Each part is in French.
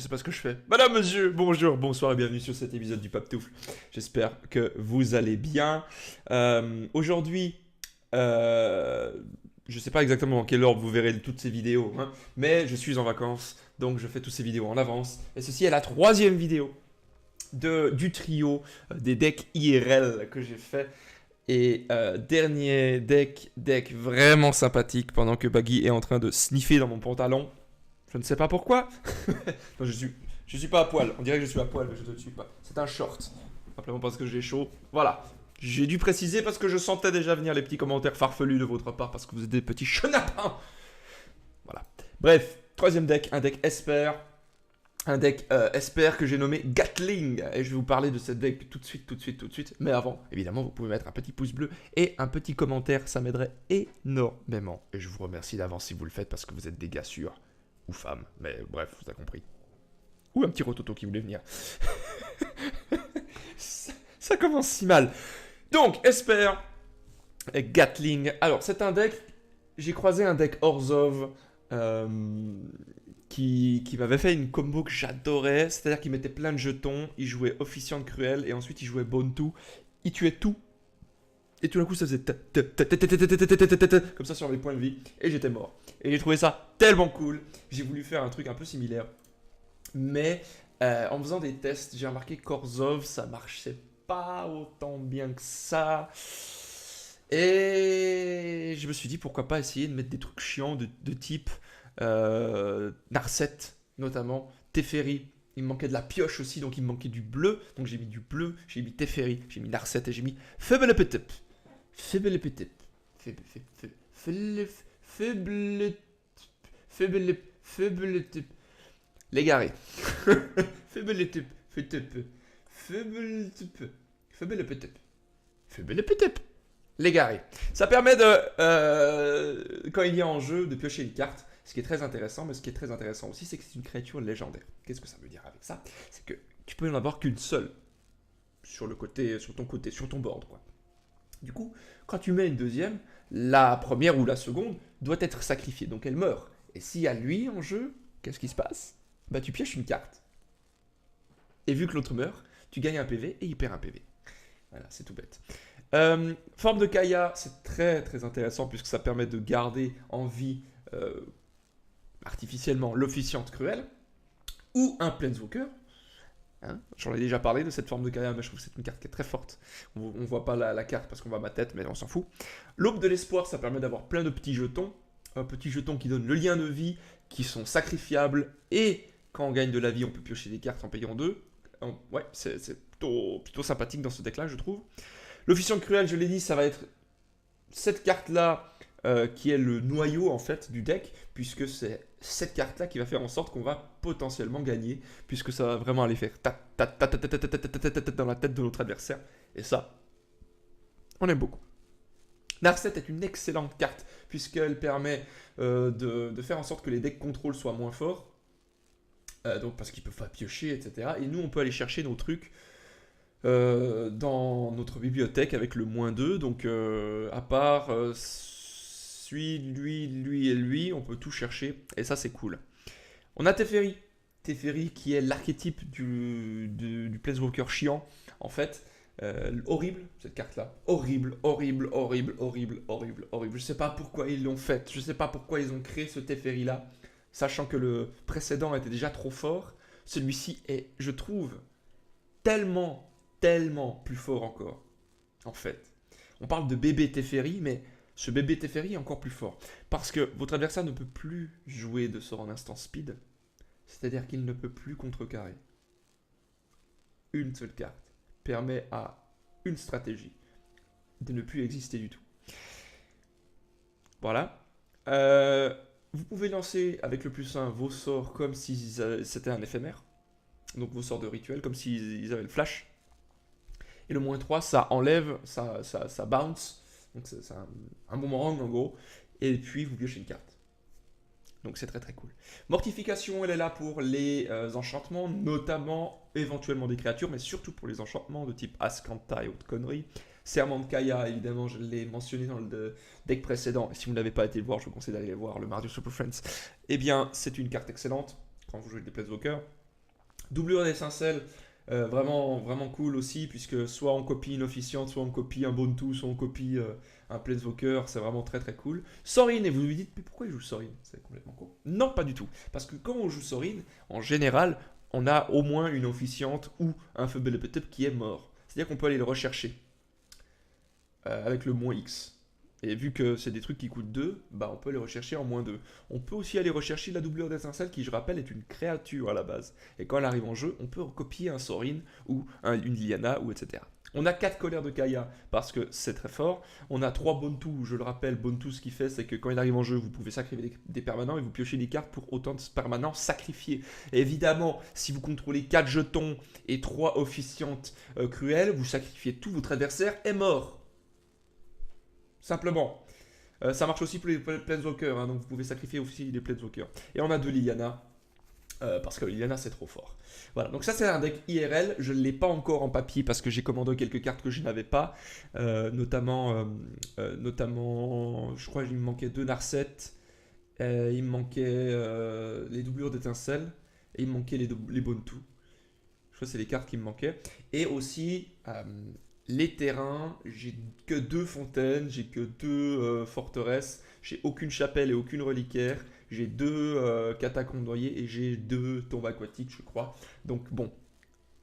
Je sais pas ce que je fais. Madame, monsieur, bonjour, bonsoir et bienvenue sur cet épisode du Paptoufle. J'espère que vous allez bien. Aujourd'hui, euh, je sais pas exactement dans quel ordre vous verrez toutes ces vidéos, hein, mais je suis en vacances, donc je fais toutes ces vidéos en avance. Et ceci est la troisième vidéo du trio des decks IRL que j'ai fait. Et dernier deck vraiment sympathique pendant que Baggy est en train de sniffer dans mon pantalon. Je ne sais pas pourquoi. Non, je suis pas à poil. On dirait que je suis à poil, mais je ne le suis pas. C'est un short. Simplement parce que j'ai chaud. Voilà. J'ai dû préciser parce que je sentais déjà venir les petits commentaires farfelus de votre part parce que vous êtes des petits chenapins. Voilà. Bref, troisième deck, un deck Esper. Un deck Esper que j'ai nommé Gatling. Et je vais vous parler de cette deck tout de suite. Mais avant, évidemment, vous pouvez mettre un petit pouce bleu et un petit commentaire. Ça m'aiderait énormément. Et je vous remercie d'avance si vous le faites parce que vous êtes des gars sûrs. Ou femmes, mais bref, vous avez compris. Ou un petit rototo qui voulait venir. ça commence si mal. Donc, Esper et Gatling. Alors, c'est un deck. J'ai croisé un deck Orzhov qui m'avait fait une combo que j'adorais. C'est-à-dire qu'il mettait plein de jetons. Il jouait Officiant Cruel et ensuite il jouait Bontu. Il tuait tout. Et tout d'un coup, ça faisait comme ça sur mes points de vie. Et j'étais mort. Et j'ai trouvé ça tellement cool. J'ai voulu faire un truc un peu similaire. Mais en faisant des tests, j'ai remarqué qu'Orzhov, ça marchait pas autant bien que ça. Et je me suis dit, pourquoi pas essayer de mettre des trucs chiants de type Narset, notamment. Teferi. Il me manquait de la pioche aussi, donc il me manquait du bleu. Donc j'ai mis du bleu, j'ai mis Teferi, j'ai mis Narset et j'ai mis Febelepetep. Febelepetep. Febelepetep. L'égaré. Febelepetep. Febelepetep. Febelepetep. Febelepetep. L'égaré. Ça permet de, quand il y a en jeu, de piocher une carte. Ce qui est très intéressant, mais ce qui est très intéressant aussi, c'est que c'est une créature légendaire. Qu'est-ce que ça veut dire avec ça? C'est que tu peux en avoir qu'une seule sur le côté, sur ton côté, sur ton board, quoi. Du coup, quand tu mets une deuxième, la première ou la seconde doit être sacrifiée, donc elle meurt. Et s'il y a lui en jeu, qu'est-ce qui se passe? Bah tu pioches une carte. Et vu que l'autre meurt, tu gagnes un PV et il perd un PV. Voilà, c'est tout bête. Forme de Kaya, c'est très très intéressant puisque ça permet de garder en vie artificiellement l'officiante cruelle ou un Planeswalker. Hein, j'en ai déjà parlé de cette forme de Kaya, mais je trouve que c'est une carte qui est très forte. On voit pas la carte parce qu'on voit ma tête, mais on s'en fout. L'aube de l'espoir, ça permet d'avoir plein de petits jetons. Un petit jeton qui donne le lien de vie, qui sont sacrifiables, et quand on gagne de la vie, on peut piocher des cartes en payant deux. Ouais, c'est plutôt sympathique dans ce deck-là, je trouve. L'officiant cruel, je l'ai dit, ça va être cette carte-là qui est le noyau en fait du deck, puisque c'est cette carte-là qui va faire en sorte qu'on va potentiellement gagner, puisque ça va vraiment aller faire dans la tête de notre adversaire. Et ça, on aime beaucoup. Narset est une excellente carte, puisqu'elle permet de faire en sorte que les decks contrôle soient moins forts, donc parce qu'ils peuvent pas piocher, etc. Et nous, on peut aller chercher nos trucs dans notre bibliothèque avec le -2. Donc, à part lui et lui, on peut tout chercher. Et ça, c'est cool. On a Teferi. Teferi qui est l'archétype du Planeswalker chiant. En fait, horrible cette carte-là. Horrible. Je sais pas pourquoi ils l'ont faite. Je sais pas pourquoi ils ont créé ce Teferi-là. Sachant que le précédent était déjà trop fort. Celui-ci est, je trouve, tellement plus fort encore. En fait, on parle de bébé Teferi, mais ce bébé Teferi est encore plus fort. Parce que votre adversaire ne peut plus jouer de sort en instant speed. C'est-à-dire qu'il ne peut plus contrecarrer. Une seule carte permet à une stratégie de ne plus exister du tout. Voilà. Vous pouvez lancer avec le +1 vos sorts comme si c'était un éphémère. Donc vos sorts de rituel, comme s'ils avaient le flash. Et le -3, ça enlève, ça bounce. Donc c'est un boomerang en gros. Et puis vous piochez une carte. Donc c'est très très cool. Mortification, elle est là pour les enchantements, notamment éventuellement des créatures, mais surtout pour les enchantements de type Askanta et Haute Connerie. Serment de Kaya, évidemment, je l'ai mentionné dans le deck précédent. Et si vous n'avez pas été le voir, je vous conseille d'aller voir le Mardu Super Friends. Eh bien, c'est une carte excellente quand vous jouez des Planeswalkers. Doublure d'étincelle, vraiment, vraiment cool aussi, puisque soit on copie une officiante, soit on copie un Bontu, soit on copie un Planeswalker, c'est vraiment très très cool. Sorin, et vous lui dites, mais pourquoi il joue Sorin? C'est complètement con. Non, pas du tout. Parce que quand on joue Sorin, en général, on a au moins une officiante ou un Feubelepetep qui est mort. C'est-à-dire qu'on peut aller le rechercher avec le moins X. Et vu que c'est des trucs qui coûtent 2, bah on peut les rechercher en moins 2. On peut aussi aller rechercher la doublure d'étincelle qui, je rappelle, est une créature à la base. Et quand elle arrive en jeu, on peut recopier un Sorin ou une Liliana ou etc. On a 4 colères de Kaya parce que c'est très fort. On a 3 Bontu, je le rappelle, Bontu ce qu'il fait c'est que quand il arrive en jeu, vous pouvez sacrifier des permanents et vous piochez des cartes pour autant de permanents sacrifiés. Et évidemment, si vous contrôlez 4 jetons et 3 officiantes cruelles, vous sacrifiez tout, votre adversaire est mort. Simplement. Ça marche aussi pour les Planeswalkers, hein, donc vous pouvez sacrifier aussi les Planeswalkers. Et on a 2 Liliana, parce que Liliana c'est trop fort. Voilà, donc ça c'est un deck IRL, je ne l'ai pas encore en papier parce que j'ai commandé quelques cartes que je n'avais pas, notamment, je crois qu'il me manquait 2 Narset, il me manquait les doublures d'étincelles, et il me manquait les Bontu. Je crois que c'est les cartes qui me manquaient. Et aussi, les terrains, j'ai que 2 fontaines, j'ai que 2 forteresses, j'ai aucune chapelle et aucune reliquaire, j'ai 2 catacombes noyées et j'ai 2 tombes aquatiques, je crois. Donc bon,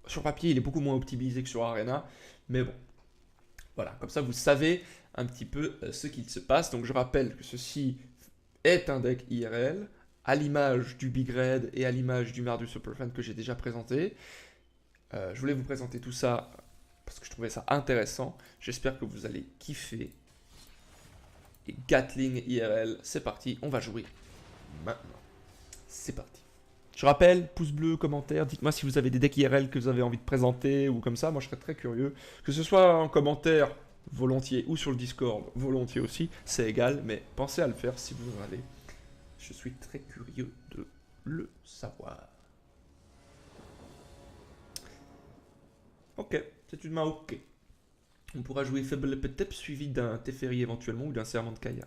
sur papier, il est beaucoup moins optimisé que sur Arena, mais bon, voilà, comme ça vous savez un petit peu ce qu'il se passe. Donc je rappelle que ceci est un deck IRL, à l'image du Big Red et à l'image du Mardu Superfan que j'ai déjà présenté. Je voulais vous présenter tout ça parce que je trouvais ça intéressant. J'espère que vous allez kiffer. Et Gatling IRL, c'est parti, on va jouer maintenant. C'est parti. Je rappelle, pouce bleu, commentaire, dites-moi si vous avez des decks IRL que vous avez envie de présenter ou comme ça, moi je serais très curieux. Que ce soit en commentaire, volontiers, ou sur le Discord, volontiers aussi, c'est égal, mais pensez à le faire si vous en avez. Je suis très curieux de le savoir. Ok, c'est une main ok. On pourra jouer Feubelepetep suivi d'un Teferi éventuellement ou d'un Serment de Kaya.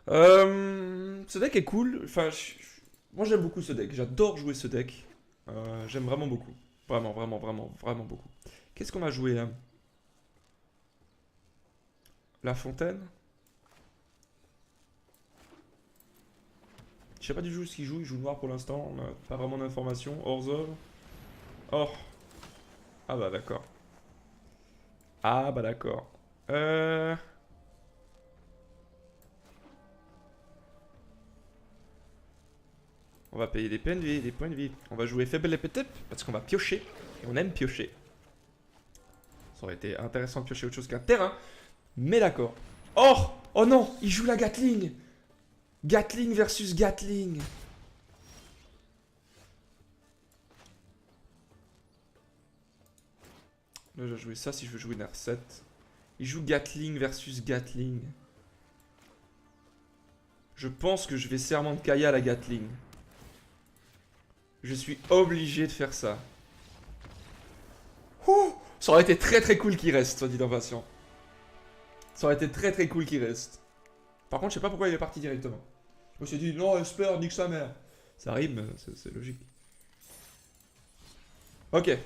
Ce deck est cool. Enfin, moi j'aime beaucoup ce deck. J'adore jouer ce deck. J'aime vraiment beaucoup. Vraiment, vraiment, vraiment, vraiment beaucoup. Qu'est-ce qu'on a joué là? La fontaine? Je sais pas du tout ce qu'il joue. Il joue noir pour l'instant. On n'a pas vraiment d'informations. Orzhov. Oh. Ah bah d'accord. Ah bah d'accord. On va payer des points de vie, des points de vie. On va jouer faible épétep parce qu'on va piocher. Et on aime piocher. Ça aurait été intéressant de piocher autre chose qu'un terrain. Mais d'accord. Oh! Oh non! Il joue la Gatling! Gatling versus Gatling. Là, je vais jouer ça si je veux jouer Narset. Il joue Gatling versus Gatling. Je pense que je vais Serment de Kaya à la Gatling. Je suis obligé de faire ça. Ouh, ça aurait été très très cool qu'il reste, soit dit en passant. Ça aurait été très très cool qu'il reste. Par contre, je sais pas pourquoi il est parti directement. Je me suis dit, non, Esper, nique sa mère. Ça arrive, mais c'est logique. Ok.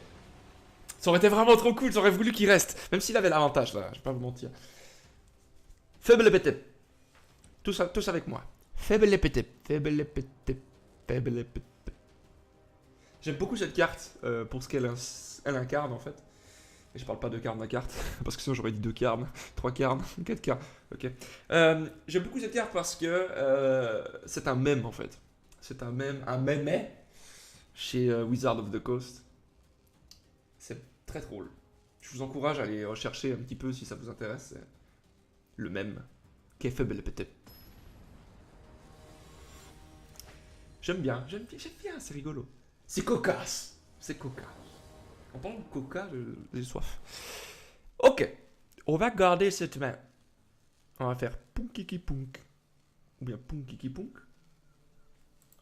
Ça aurait été vraiment trop cool, j'aurais voulu qu'il reste. Même s'il avait l'avantage, là, je vais pas vous mentir. Faible épétep. Tous avec moi. Faible épétep. Faible épétep. Faible épétep. J'aime beaucoup cette carte pour ce qu'elle incarne en fait. Et je parle pas de cartes ma carte, parce que sinon j'aurais dit 2 cartes, 3 cartes, 4 cartes. Ok. J'aime beaucoup cette carte parce que c'est un mème en fait. C'est un mème chez Wizard of the Coast. C'est très drôle. Je vous encourage à aller rechercher un petit peu si ça vous intéresse. C'est le mème. Qui est faible peut-être. J'aime bien, c'est rigolo. C'est cocasse. C'est cocasse. En parlant de coca, j'ai soif. Ok. On va garder cette main. On va faire punkiki punk. Ou bien punkiki punk.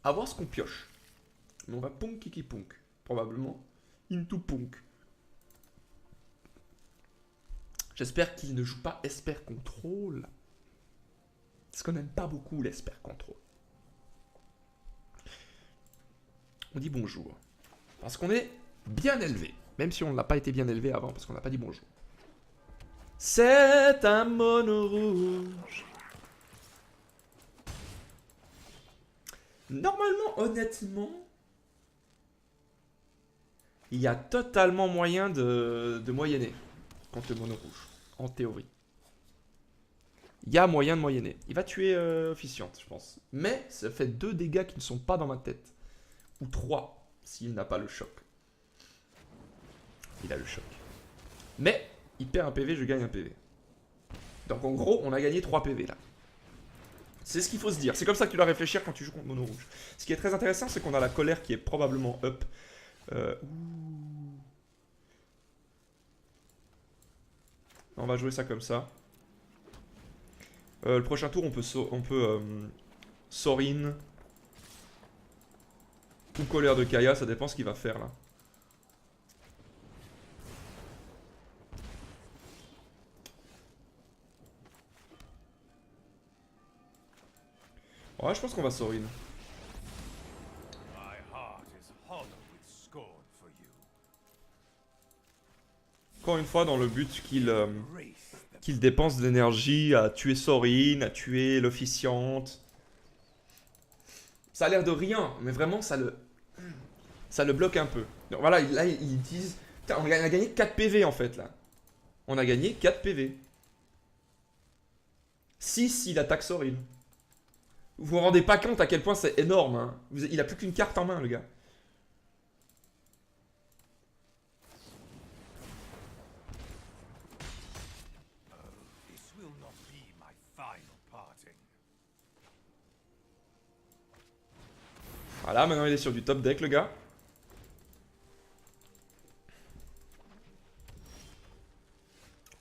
À voir ce qu'on pioche. Mais on va punkiki punk. Probablement into punk. J'espère qu'il ne joue pas Esper Control. Parce qu'on n'aime pas beaucoup l'Esper Control. On dit bonjour. Parce qu'on est bien élevé. Même si on n'a pas été bien élevé avant, parce qu'on n'a pas dit bonjour. C'est un mono rouge. Normalement, honnêtement, il y a totalement moyen de moyenner contre le mono rouge. En théorie. Il y a moyen de moyenner. Il va tuer Officiante, je pense. Mais ça fait 2 dégâts qui ne sont pas dans ma tête. Ou 3, s'il n'a pas le choc. Il a le choc. Mais, il perd un PV, je gagne un PV. Donc en gros, on a gagné 3 PV là. C'est ce qu'il faut se dire. C'est comme ça que tu dois réfléchir quand tu joues contre mono rouge. Ce qui est très intéressant, c'est qu'on a la colère qui est probablement up. On va jouer ça comme ça. Le prochain tour, on peut Sorin ou colère de Kaya, ça dépend ce qu'il va faire là. Ouais, je pense qu'on va Sorin. Encore une fois, dans le but qu'il dépense de l'énergie à tuer Sorin, à tuer l'officiante. Ça a l'air de rien, mais vraiment, ça le bloque un peu. Donc voilà, là, ils disent... Putain, on a gagné 4 PV, en fait, là. On a gagné 4 PV. 6 il attaque Sorin. Vous vous rendez pas compte à quel point c'est énorme, hein. Il a plus qu'une carte en main, le gars. Voilà, maintenant il est sur du top deck, le gars.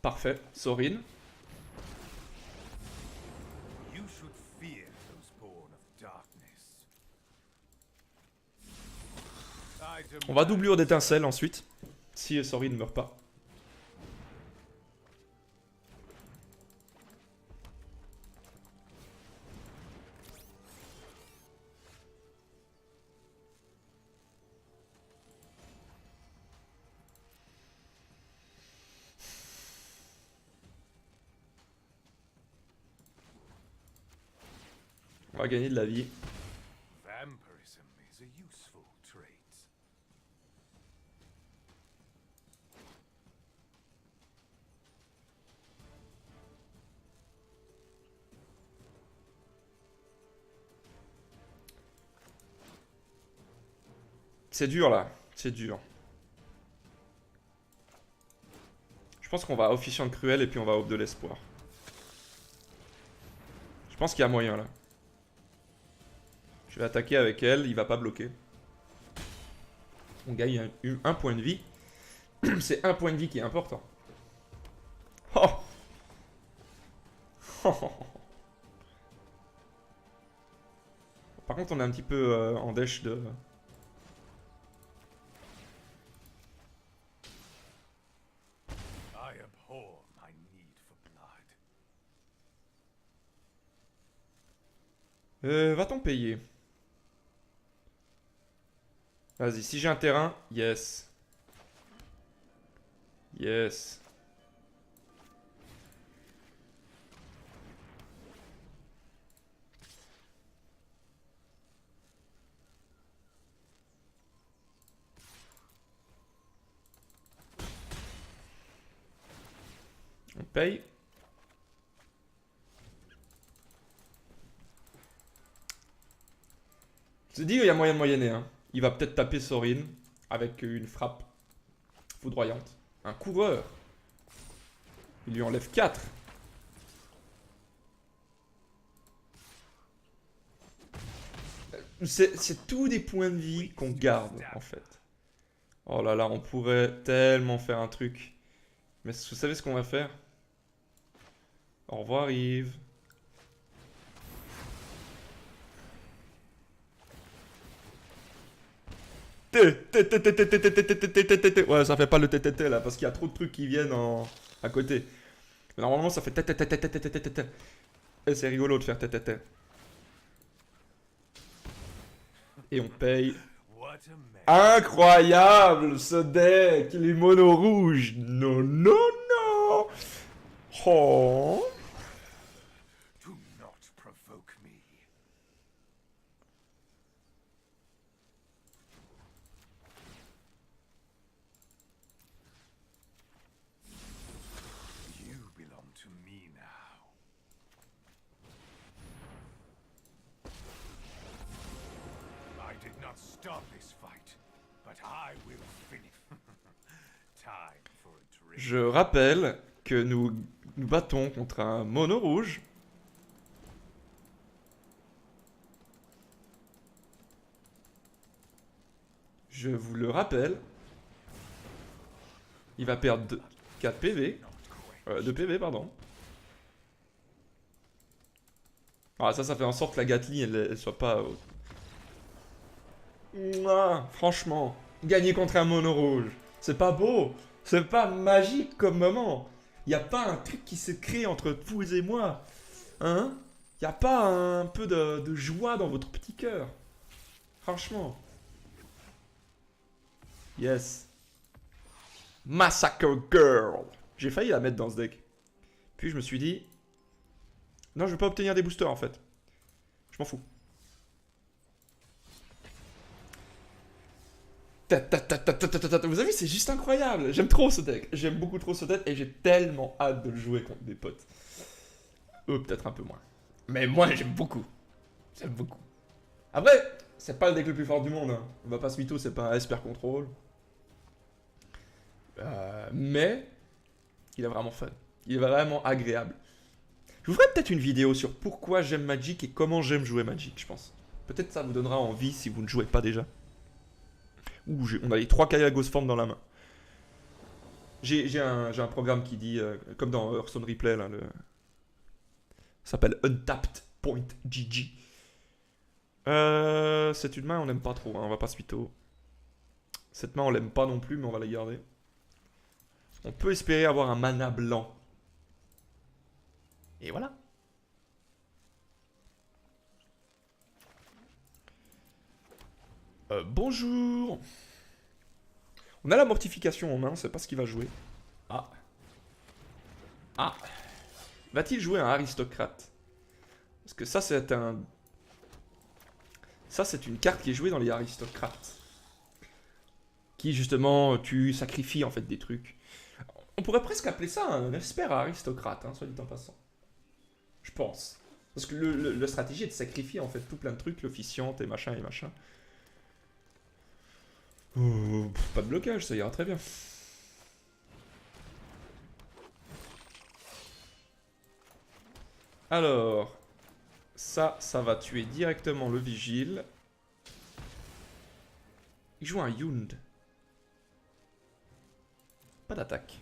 Parfait, Sorin. On va doublure d'étincelles ensuite, si Sorin ne meurt pas. On va gagner de la vie. C'est dur là, c'est dur. Je pense qu'on va Officiante Cruelle et puis on va Aube de l'Espoir. Je pense qu'il y a moyen là. Je vais attaquer avec elle, il va pas bloquer. On gagne un point de vie. C'est un point de vie qui est important. Oh. Par contre, on est un petit peu en dèche de... Va-t-on payer? Vas-y, si j'ai un terrain, yes. Yes. On paye. Je te dis, il y a moyen de moyenner. Hein. Il va peut-être taper Sorin avec une frappe foudroyante. Un coureur. Il lui enlève 4. C'est tous des points de vie qu'on garde, en fait. Oh là là, on pourrait tellement faire un truc. Mais vous savez ce qu'on va faire? Au revoir, Yves. Ouais, ça fait pas le TTT là, parce qu'il y a trop de trucs qui viennent à côté. Mais normalement, ça fait TTT. Et c'est rigolo de faire TTT. Et on paye. Incroyable ce deck, les monos rouges. Non, non, non. Oh. Do not provoke me. You belong to me now. I did not start this fight, but I will finish. Time for a drink. Je rappelle que nous nous battons contre un mono rouge. Je vous le rappelle. Il va perdre 4 PV. 2 PV, pardon. Ah, ça fait en sorte que la Gatling, elle soit pas... Mouah, franchement, gagner contre un mono rouge, c'est pas beau. C'est pas magique comme moment. Y a pas un truc qui se crée entre vous et moi. Hein? Y a pas un peu de joie dans votre petit cœur. Franchement. Yes. Massacre Girl. J'ai failli la mettre dans ce deck. Puis je me suis dit... Non, je veux pas obtenir des boosters en fait. Je m'en fous. Vous avez vu, c'est juste incroyable. J'aime trop ce deck. J'aime beaucoup trop ce deck et j'ai tellement hâte de le jouer contre des potes. Eux, peut-être un peu moins. Mais moi, j'aime beaucoup. J'aime beaucoup. Après, c'est pas le deck le plus fort du monde. Hein. On va pas se mytho, c'est pas un Esper Control. Mais, il est vraiment fun. Il est vraiment agréable. Je vous ferai peut-être une vidéo sur pourquoi j'aime Magic et comment j'aime jouer Magic, je pense. Peut-être ça vous donnera envie si vous ne jouez pas déjà. Ouh, on a les 3 Kayagos Form dans la main. J'ai un programme qui dit, comme dans Hearthstone Replay, là, ça s'appelle Untapped.gg. C'est une main, on n'aime pas trop, hein, on va pas se mytho. Cette main, on l'aime pas non plus, mais on va la garder. On peut espérer avoir un mana blanc. Et voilà. Bonjour. On a la mortification en main, on sait pas ce qu'il va jouer. Ah. Ah. Va-t-il jouer un aristocrate? Parce que ça, c'est un... Ça, c'est une carte qui est jouée dans les aristocrates. Qui, justement, tu sacrifies, en fait, des trucs. On pourrait presque appeler ça un esper aristocrate, hein, soit dit en passant. Je pense. Parce que le stratégie est de sacrifier, en fait, tout plein de trucs, l'officiante et machin et machin. Pas de blocage, ça ira très bien. Alors, ça va tuer directement le vigile. Il joue un Yund. Pas d'attaque.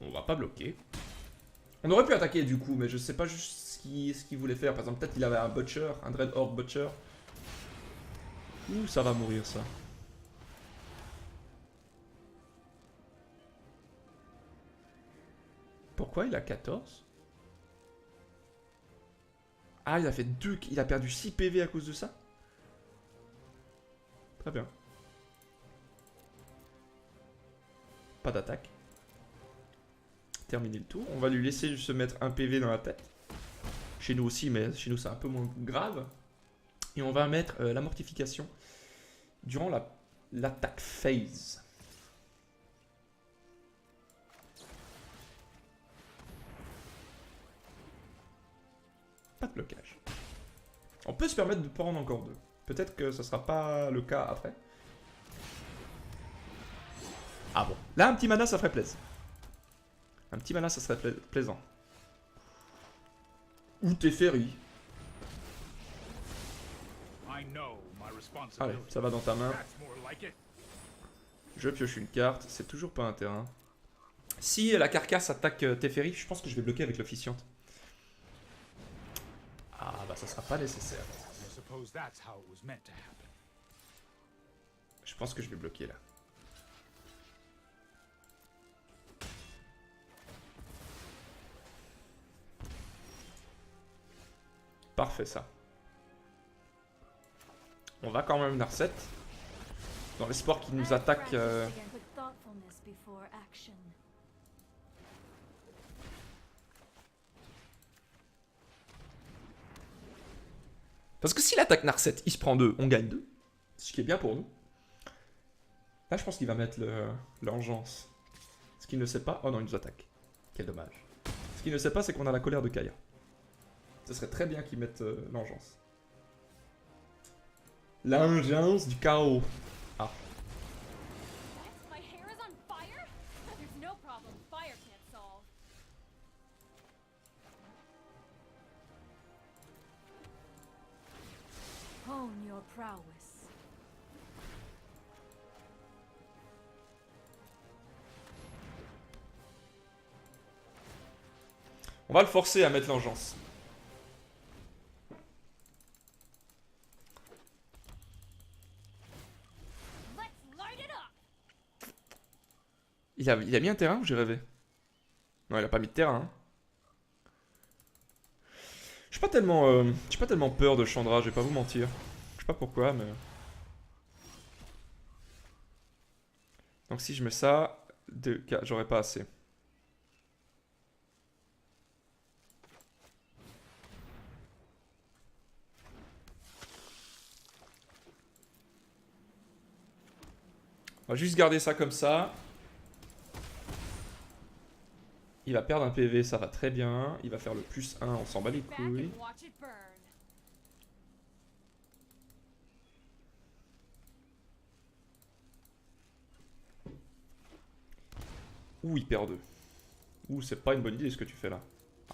On va pas bloquer. On aurait pu attaquer du coup, mais je sais pas juste ce qu'il voulait faire. Par exemple, peut-être il avait un Butcher, un Dread Horde Butcher. Ouh, ça va mourir ça. Pourquoi il a 14? Ah, il a fait 2... Il a perdu 6 PV à cause de ça? Très bien. Pas d'attaque. Terminer le tour. On va lui laisser se mettre un PV dans la tête. Chez nous aussi, mais chez nous c'est un peu moins grave. Et on va mettre la mortification durant l'attaque phase. Pas de blocage. On peut se permettre de prendre encore 2. Peut-être que ça sera pas le cas après. Ah bon. Là, un petit mana, ça ferait plaisir. Un petit mana, ça serait plaisant. Ou Teferi. Allez, ça va dans ta main. Je pioche une carte. C'est toujours pas un terrain. Si la carcasse attaque Teferi, je pense que je vais bloquer avec l'officiante. Ah bah ça sera pas nécessaire. Je pense que je vais bloquer là. Parfait ça. On va quand même Narset. Dans l'espoir qu'il nous attaque. Parce que s'il attaque Narset, il se prend 2, on gagne 2. Ce qui est bien pour nous. Là, je pense qu'il va mettre l'engeance. Ce qu'il ne sait pas... Oh non, il nous attaque. Quel dommage. Ce qu'il ne sait pas, c'est qu'on a la colère de Kaya. Ce serait très bien qu'il mette l'engeance. L'engeance du chaos. Ah. Hone your prowess. On va le forcer à mettre l'engeance. Il a mis un terrain ou j'ai rêvé? Non, il a pas mis de terrain. Hein. J'ai pas tellement peur de Chandra, je vais pas vous mentir. Je sais pas pourquoi, mais... Donc si je mets ça, j'aurais pas assez. On va juste garder ça comme ça. Il va perdre un PV, ça va très bien. Il va faire le +1, on s'en bat les couilles. Ouh, il perd 2. Ouh, c'est pas une bonne idée ce que tu fais là.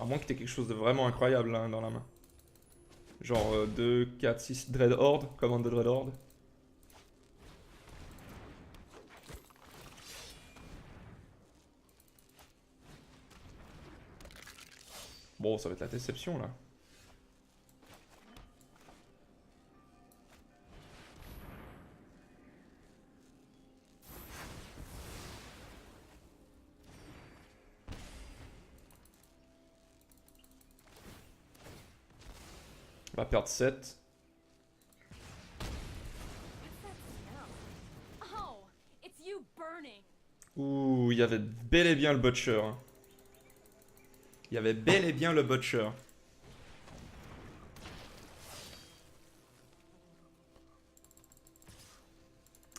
À moins que t'aies quelque chose de vraiment incroyable là, dans la main. Genre 2, 4, 6, Dread Horde, commande de Dread Horde. Bon, ça va être la déception là. On va perdre 7. Ouh, il y avait bel et bien le Butcher. Hein. Il y avait bel et bien le Butcher.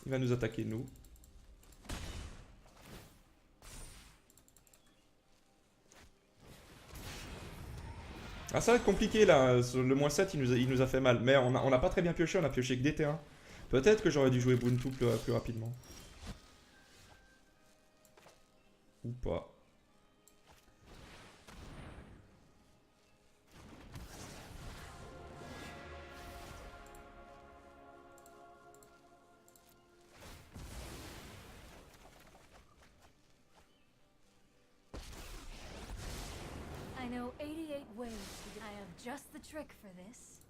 Il va nous attaquer, nous. Ah, ça va être compliqué là. Le -7, il nous a fait mal. Mais on n'a pas très bien pioché, on a pioché que des T1. Peut-être que j'aurais dû jouer Buntu plus rapidement. Ou pas. I know 88 ways. I have just the trick for this.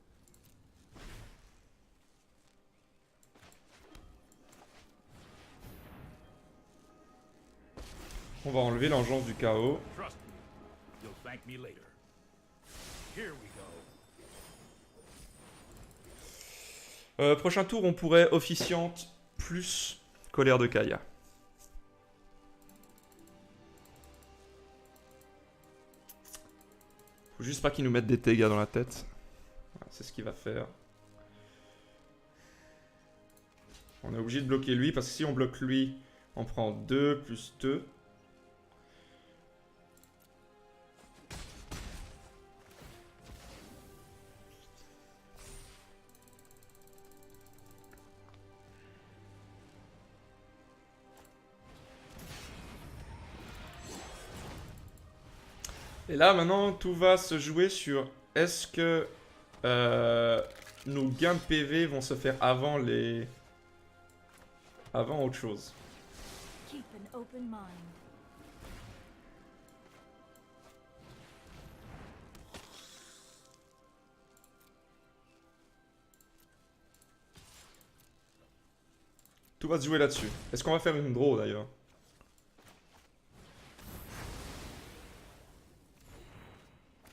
On va enlever l'engeance du chaos. Trust me, you'll thank me later. Here we go. Prochain tour, on pourrait officiante plus colère de Kaya. Faut juste pas qu'il nous mette des dégâts dans la tête. Voilà, c'est ce qu'il va faire. On est obligé de bloquer lui parce que si on bloque lui, on prend 2 plus 2. Et là, maintenant, tout va se jouer sur est-ce que nos gains de PV vont se faire avant les... avant autre chose. Keep an open mind. Tout va se jouer là-dessus. Est-ce qu'on va faire une draw d'ailleurs?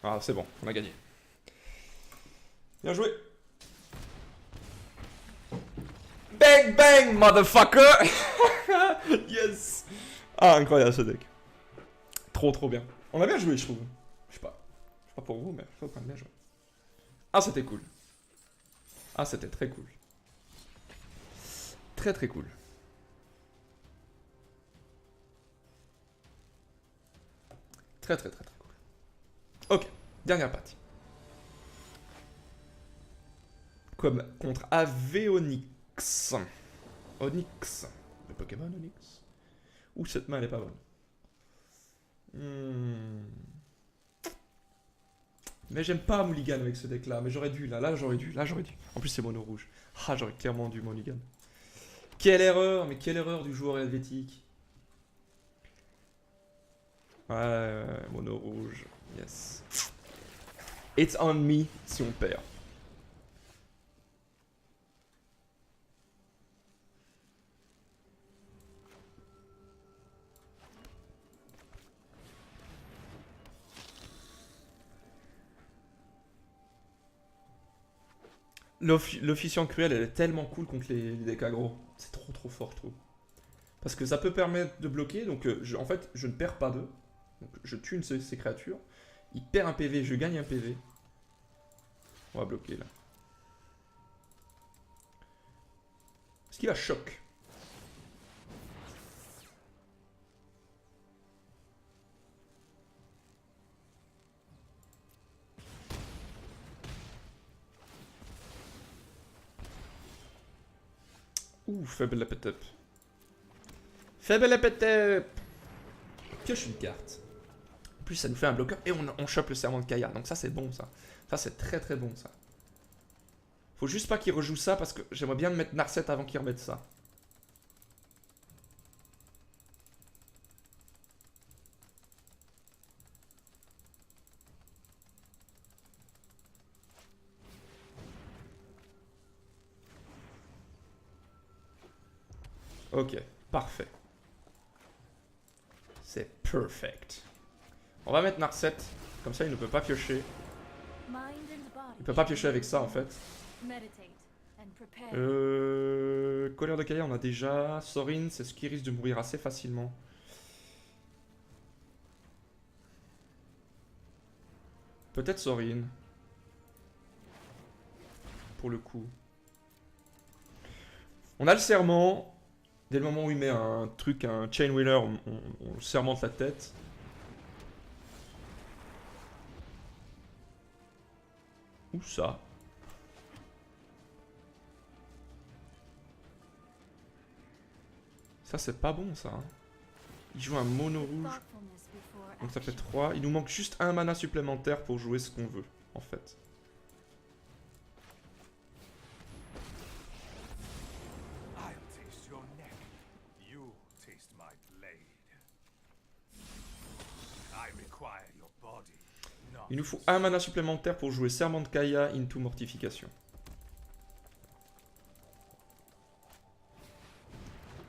Ah, c'est bon, on a gagné. Bien joué. Gang bang, motherfucker. Yes. Ah, incroyable ce deck. Trop trop bien. On a bien joué, je trouve. Je sais pas. Je sais pas pour vous, mais je trouve qu'on a bien joué. Ah, c'était cool. Ah, c'était très cool. Très très cool. Très très très très cool. Ok, dernière partie. Comme contre Aveonix. Onyx. Le Pokémon Onyx. Ouh, cette main elle est pas bonne. Mais j'aime pas Mulligan avec ce deck là. Mais j'aurais dû, là j'aurais dû, là j'aurais dû. En plus c'est mono rouge. Ah, j'aurais clairement dû Mulligan. Quelle erreur, mais quelle erreur du joueur helvétique. Ouais, mono rouge. Yes. It's on me si on perd. L'officiant cruel, elle est tellement cool contre les decks aggro. C'est trop trop fort, je trouve. Parce que ça peut permettre de bloquer, donc en fait, je ne perds pas d'eux. Donc je tue ces créatures. Il perd un PV, je gagne un PV. On va bloquer là. Est-ce qu'il a choc? Ouh, faible la pet-up. Faible la pet-up. Pioche une carte. En plus, ça nous fait un bloqueur et on chope le serment de Kaya. Donc ça, c'est bon, ça. Ça, c'est très très bon, ça. Faut juste pas qu'il rejoue ça parce que j'aimerais bien mettre Narset avant qu'il remette ça. Ok, parfait. C'est perfect. On va mettre Narset. Comme ça, il ne peut pas piocher. Il peut pas piocher avec ça, en fait. Colère de Kaya, on a déjà. Sorin, c'est ce qui risque de mourir assez facilement. Peut-être Sorin. Pour le coup. On a le serment. Dès le moment où il met un truc, un Chain Wheeler, on sermente la tête. Où ça? Ça, c'est pas bon, ça. Hein. Il joue un mono rouge. Donc ça fait 3. Il nous manque juste un mana supplémentaire pour jouer ce qu'on veut, en fait. Il nous faut un mana supplémentaire pour jouer Serment de Kaya into Mortification.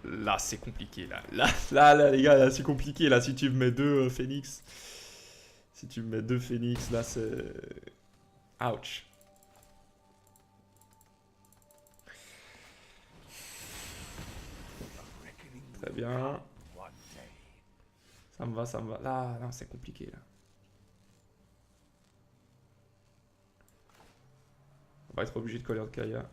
Là, c'est compliqué, là. Là, les gars, là, c'est compliqué, là. Si tu me mets deux Phoenix. Si tu me mets deux Phoenix, là, c'est... Ouch. Très bien. Ça me va, ça me va. Là, c'est compliqué, là. On va être obligé de coller de Kaya.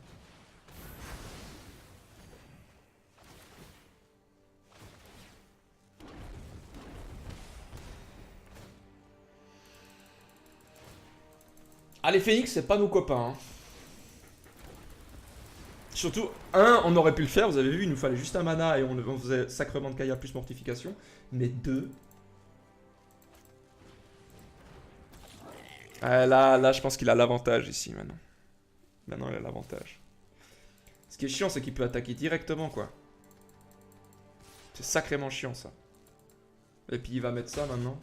Ah, les Phoenix, c'est pas nos copains. Hein. Surtout, on aurait pu le faire, vous avez vu, il nous fallait juste un mana et on faisait sacrement de Kaya plus mortification. Mais 2. Là, je pense qu'il a l'avantage ici maintenant. Maintenant, il a l'avantage. Ce qui est chiant, c'est qu'il peut attaquer directement, quoi. C'est sacrément chiant, ça. Et puis, il va mettre ça maintenant.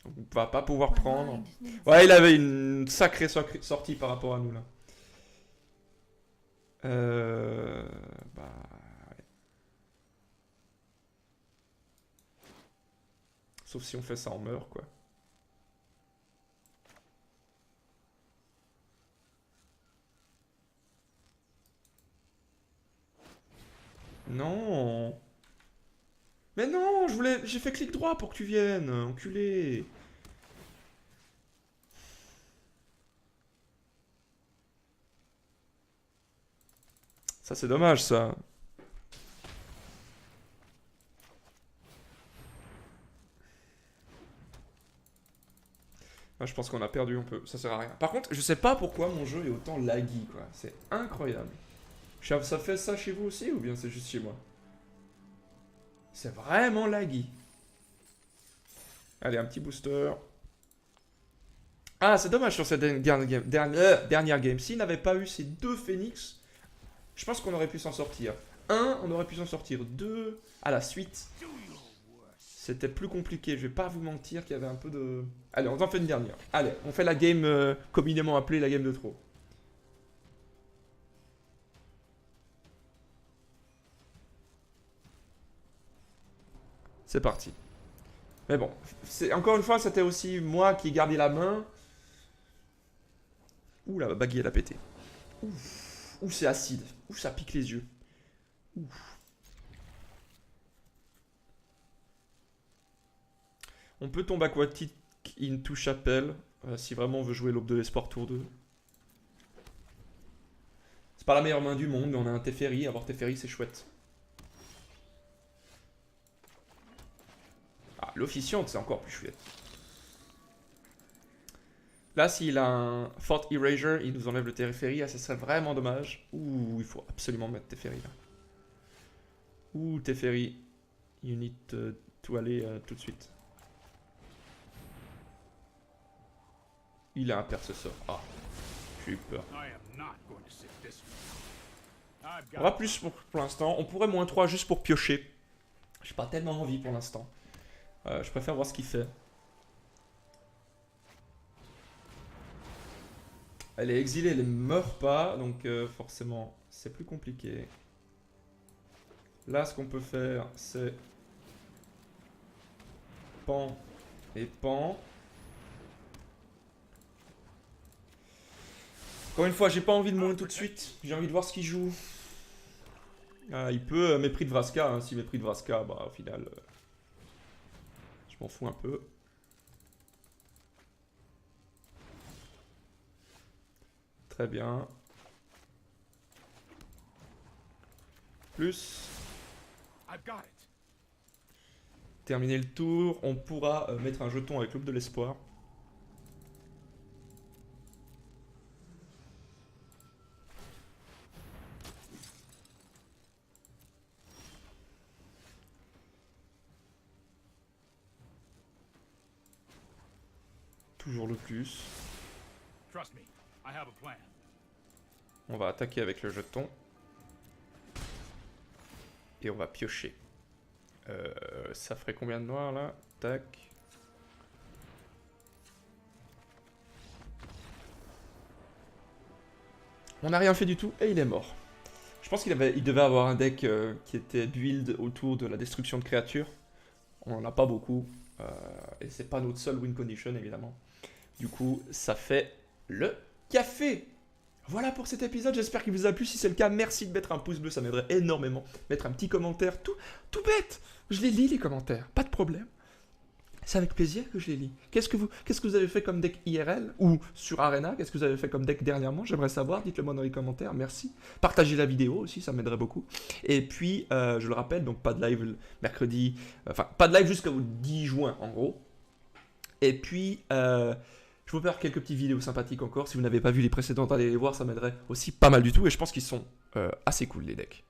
On va pas pouvoir prendre. Ouais, il avait une sacrée sortie par rapport à nous, là. Bah... Ouais. Sauf si on fait ça, on meurt, quoi. Non. Mais non, j'ai fait clic droit pour que tu viennes, enculé. Ça, c'est dommage, ça. Moi, je pense qu'on a perdu un peu. Ça sert à rien. Par contre, je sais pas pourquoi mon jeu est autant laggy, quoi. C'est incroyable. Ça fait ça chez vous aussi ou bien c'est juste chez moi? C'est vraiment laggy. Allez, un petit booster. Ah, c'est dommage sur cette dernière game. S'il n'avait pas eu ces deux phoenix, je pense qu'on aurait pu s'en sortir. Un, on aurait pu s'en sortir. Deux, à la suite. C'était plus compliqué, je vais pas vous mentir qu'il y avait un peu de... Allez, on en fait une dernière. Allez, on fait la game communément appelée la game de trop. C'est parti. Mais bon, encore une fois, c'était aussi moi qui gardais la main. Ouh, la baguette elle a pété. Ouh, c'est acide. Ouh, ça pique les yeux. Ouh. On peut tomber aquatique into chapelle si vraiment on veut jouer l'aube de l'espoir tour 2. C'est pas la meilleure main du monde, mais on a un Teferi. Avoir Teferi, c'est chouette. Ah, l'officiante, c'est encore plus chouette. Là, s'il a un Fort Erasure, il nous enlève le Teferi. Ah, ça serait vraiment dommage. Ouh, il faut absolument mettre Teferi là. Ouh, Teferi. You need to aller tout de suite. Il a un perce sort. Ah, j'ai eu peur. On va plus pour l'instant. On pourrait moins 3 juste pour piocher. J'ai pas tellement envie pour l'instant. Je préfère voir ce qu'il fait. Elle est exilée, elle ne meurt pas. Donc forcément, c'est plus compliqué. Là, ce qu'on peut faire, c'est... Pan et pan. Encore une fois, j'ai pas envie de mourir tout de suite. J'ai envie de voir ce qu'il joue. Il peut mépris de Vraska. Hein. Si mépris de Vraska, bah au final, je m'en fous un peu. Très bien. Plus. Terminer le tour. On pourra mettre un jeton avec l'aube de l'espoir. Toujours le plus. On va attaquer avec le jeton. Et on va piocher. Ça ferait combien de noirs là? Tac. On n'a rien fait du tout et il est mort. Je pense qu'il devait avoir un deck qui était build autour de la destruction de créatures. On n'en a pas beaucoup. Et c'est pas notre seule win condition évidemment. Du coup, ça fait le café. Voilà pour cet épisode, j'espère qu'il vous a plu. Si c'est le cas, merci de mettre un pouce bleu, ça m'aiderait énormément. Mettre un petit commentaire, tout bête. Je les lis les commentaires, pas de problème. C'est avec plaisir que je les lis. Qu'est-ce que vous avez fait comme deck IRL ou sur Arena? Qu'est-ce que vous avez fait comme deck dernièrement? J'aimerais savoir, dites-le moi dans les commentaires, merci. Partagez la vidéo aussi, ça m'aiderait beaucoup. Et puis, je le rappelle, donc pas de live mercredi, enfin pas de live jusqu'au 10 juin en gros. Et puis, je vous faire quelques petites vidéos sympathiques encore. Si vous n'avez pas vu les précédentes, allez les voir, ça m'aiderait aussi pas mal du tout. Et je pense qu'ils sont assez cool les decks.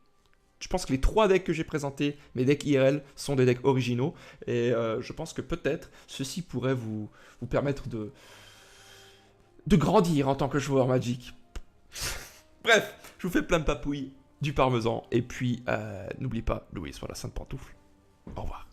Je pense que les 3 decks que j'ai présentés, mes decks IRL, sont des decks originaux. Et je pense que peut-être ceci pourrait vous permettre de grandir en tant que joueur Magic. Bref, je vous fais plein de papouilles, du parmesan. Et puis, n'oublie pas, Louis, sur la sainte pantoufle. Au revoir.